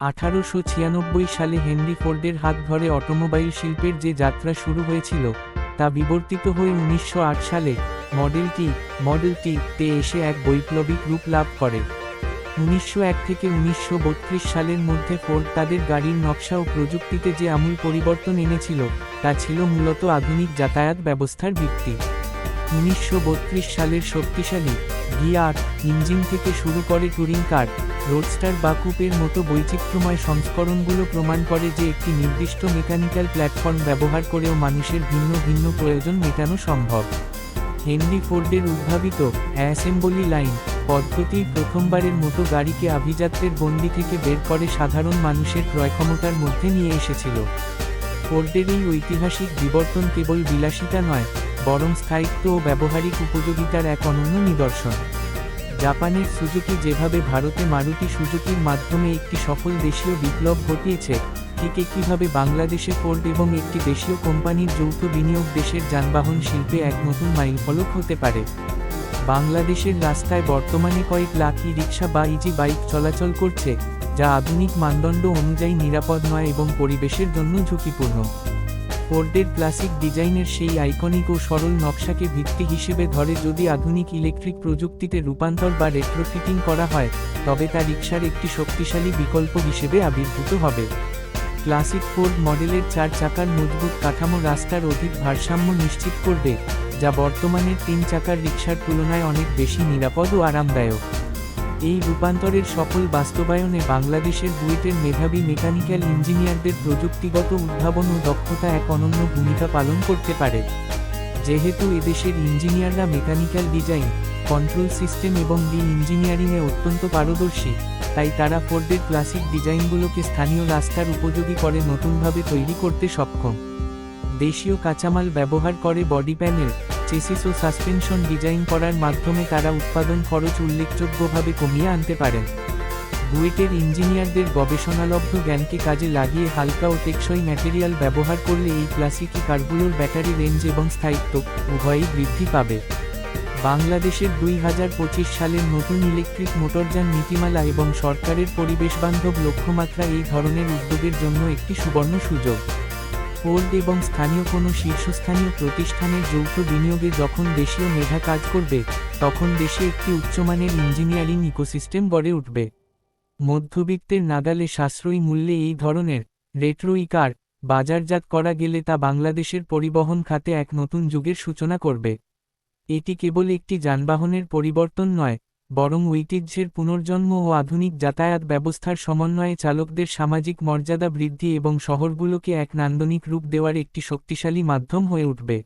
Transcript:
1896 সালে হেনরি ফোর্ডের হাত ধরে অটোমোবাইল শিল্পের যে যাত্রা শুরু হয়েছিল তা বিবর্তিত হয়ে 1908 সালে মডেল টি-তে এসে এক বৈপ্লবিক রূপ লাভ করে। 1901 থেকে 1932 সালের মধ্যে ফোর্ড তাদের গাড়ির নকশা ও প্রযুক্তিতে যে আমূল পরিবর্তন এনেছিল তা ছিল মূলত আধুনিক যাতায়াত ব্যবস্থার ভিত্তি। 1932 সালের শক্তিশালী V8 ইঞ্জিন থেকে শুরু করে টুরিং কার, রোডস্টার বা কুপের মতো বৈচিত্র্যময় সংস্করণগুলো প্রমাণ করে যে একটি নির্দিষ্ট মেকানিক্যাল প্ল্যাটফর্ম ব্যবহার করেও মানুষের ভিন্ন ভিন্ন প্রয়োজন মেটানো সম্ভব। হেনরি ফোর্ডের উদ্ভাবিত অ্যাসেম্বলি লাইন পদ্ধতি প্রথমবারের মতো গাড়িকে আভিজাত্যের গণ্ডি থেকে বের করে সাধারণ মানুষের ক্রয়ক্ষমতার মধ্যে নিয়ে এসেছিল। ফোর্ডের এই ঐতিহাসিক বিবর্তন কেবল বিলাসিতা নয়, বরং স্থায়িত্ব ও ব্যবহারিক উপযোগিতার এক অনন্য নিদর্শন। জাপানের সুজুকি যেভাবে ভারতে মারুতি সুজুকির মাধ্যমে একটি সফল দেশীয় বিপ্লব ঘটিয়েছে, ঠিক একইভাবে বাংলাদেশে ফোর্ড এবং একটি দেশীয় কোম্পানির যৌথ বিনিয়োগ দেশের যানবাহন শিল্পে এক নতুন মাইলফলক হতে পারে। বাংলাদেশের রাস্তায় বর্তমানে কয়েক লাখ ই-রিকশা বা ইজি বাইক চলাচল করছে, যা আধুনিক মানদণ্ড অনুযায়ী নিরাপদ নয় এবং পরিবেশের জন্য ঝুঁকিপূর্ণ। ফোর্ডের ক্লাসিক ডিজাইনের সেই আইকনিক ও সরল নকশাকে ভিত্তি হিসেবে ধরে যদি আধুনিক ইলেকট্রিক প্রযুক্তিতে রূপান্তর বা রেট্রোফিটিং করা হয়, তবে তা রিকশার একটি শক্তিশালী বিকল্প হিসেবে আবির্ভূত হবে। ক্লাসিক ফোর্ড মডেলের 4 চাকার মজবুত কাঠামো রাস্তার অধিক ভারসাম্য নিশ্চিত করবে, যা বর্তমানের 3 চাকার রিকশার তুলনায় অনেক বেশি নিরাপদ ও আরামদায়ক। এই রূপান্তরের সফল বাস্তবায়নে বাংলাদেশের বুয়েটের মেধাবী মেকানিক্যাল ইঞ্জিনিয়ারদের প্রযুক্তিগত উদ্ভাবন ও দক্ষতা এক অনন্য ভূমিকা পালন করতে পারে। যেহেতু এদেশের ইঞ্জিনিয়াররা মেকানিক্যাল ডিজাইন, কন্ট্রোল সিস্টেম এবং ইঞ্জিনিয়ারিংয়ে অত্যন্ত পারদর্শী, তাই তারা ফোর্ডের ক্লাসিক ডিজাইনগুলোকে স্থানীয় রাস্তার উপযোগী করে নতুনভাবে তৈরি করতে সক্ষম। দেশীয় কাঁচামাল ব্যবহার করে বডি প্যানেল, চেসিস ও সাসপেনশন ডিজাইন করার মাধ্যমে তারা উৎপাদন খরচ উল্লেখযোগ্যভাবে কমিয়ে আনতে পারেন। বুয়েটের ইঞ্জিনিয়ারদের গবেষণালব্ধ জ্ঞানকে কাজে লাগিয়ে হালকা ও টেকসই ম্যাটেরিয়াল ব্যবহার করলে এই ক্লাসিক কারগুলোর ব্যাটারি রেঞ্জ এবং স্থায়িত্ব উভয়ই বৃদ্ধি পাবে। বাংলাদেশের 2025 সালের নতুন ইলেকট্রিক মোটরযান নীতিমালা এবং সরকারের পরিবেশবান্ধব লক্ষ্যমাত্রা এই ধরনের উদ্যোগের জন্য একটি সুবর্ণ সুযোগ। ফোর্ড এবং স্থানীয় কোনো শীর্ষস্থানীয় প্রতিষ্ঠানের যৌথ বিনিয়োগে যখন দেশীয় মেধা কাজ করবে, তখন দেশে একটি উচ্চমানের ইঞ্জিনিয়ারিং ইকোসিস্টেম গড়ে উঠবে। মধ্যবিত্তের নাগালে সাশ্রয়ী মূল্যে এই ধরনের রেট্রো কার বাজারজাত করা গেলে তা বাংলাদেশের পরিবহন খাতে এক নতুন যুগের সূচনা করবে। এটি কেবল একটি যানবাহনের পরিবর্তন নয়, বরং ঐতিহ্যের পুনর্জন্ম ও আধুনিক যাতায়াত ব্যবস্থার সমন্বয়ে চালকদের সামাজিক মর্যাদা বৃদ্ধি এবং শহরগুলোকে এক নান্দনিক রূপ দেওয়ার একটি শক্তিশালী মাধ্যম হয়ে উঠবে।